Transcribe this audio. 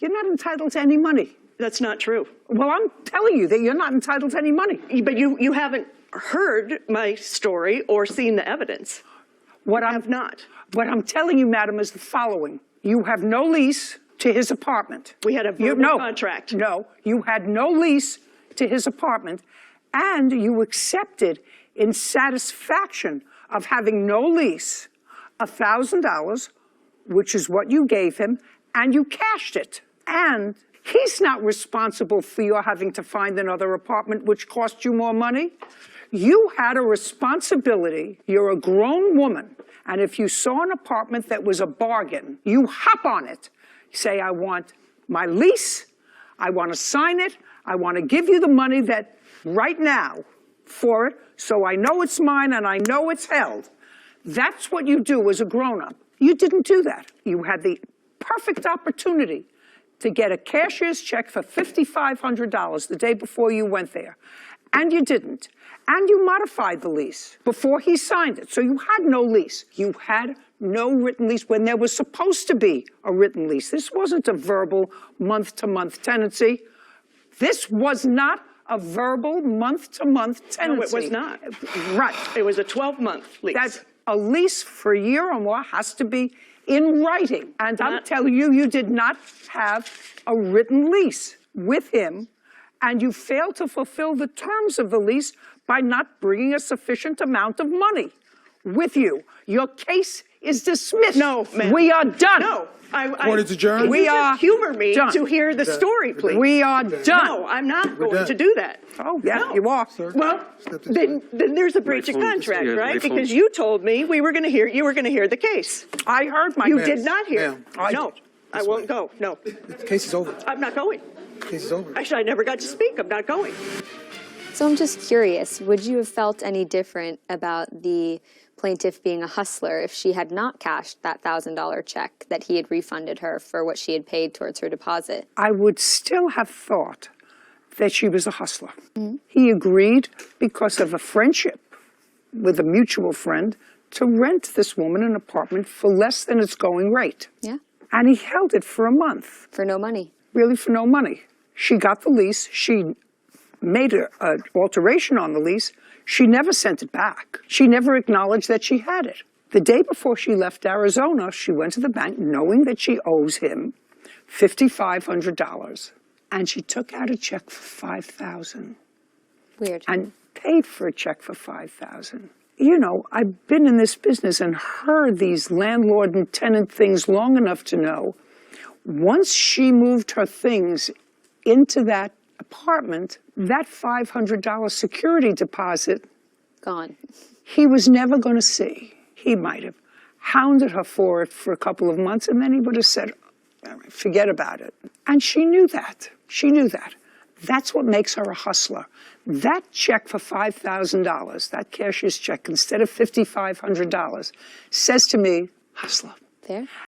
You're not entitled to any money. That's not true. Well, I'm telling you that you're not entitled to any money. But you haven't heard my story or seen the evidence. What I have not. What I'm telling you, madam, is the following. You have no lease to his apartment. We had a verbal contract. No, you had no lease to his apartment, and you accepted in satisfaction of having no lease $1,000, which is what you gave him, and you cashed it. And he's not responsible for your having to find another apartment, which cost you more money. You had a responsibility. You're a grown woman, and if you saw an apartment that was a bargain, you hop on it. Say, I want my lease, I want to sign it, I want to give you the money that right now for it, so I know it's mine and I know it's held. That's what you do as a grown-up. You didn't do that. You had the perfect opportunity to get a cashier's check for $5,500 the day before you went there, and you didn't. And you modified the lease before he signed it, so you had no lease. You had no written lease when there was supposed to be a written lease. This wasn't a verbal month-to-month tenancy. This was not a verbal month-to-month tenancy. No, it was not. Right. It was a 12-month lease. That's a lease for a year or more has to be in writing. And I'm telling you, you did not have a written lease with him, and you failed to fulfill the terms of the lease by not bringing a sufficient amount of money with you. Your case is dismissed. No, ma'am. We are done. No. Court is adjourned. We just humor me done. to hear the story, please. We are done. No, I'm not going to do that. Oh, yeah, No. you are. Sir. Well, then there's a breach of contract, right? Because you told me you were going to hear the case. I heard my You man. did not hear. Ma'am, No, I won't go. No, The case is over. I'm not going. The case is over. Actually, I never got to speak. I'm not going. So I'm just curious, would you have felt any different about the plaintiff being a hustler if she had not cashed that $1,000 check that he had refunded her for what she had paid towards her deposit? I would still have thought that she was a hustler. He agreed because of a friendship with a mutual friend to rent this woman an apartment for less than its going rate. Yeah. And he held it for a month. For no money. Really for no money. She got the lease. She made an alteration on the lease. She never sent it back. She never acknowledged that she had it. The day before she left Arizona, she went to the bank knowing that she owes him $5,500. And she took out a check for $5,000. Weird. And paid for a check for $5,000. You know, I've been in this business and heard these landlord and tenant things long enough to know once she moved her things into that apartment, that $500 security deposit, Gone. he was never going to see. He might have hounded her for it for a couple of months, and then he would have said, forget about it. And she knew that. She knew that. That's what makes her a hustler. That check for $5,000, that cashier's check, instead of $5,500, says to me, hustler. Fair.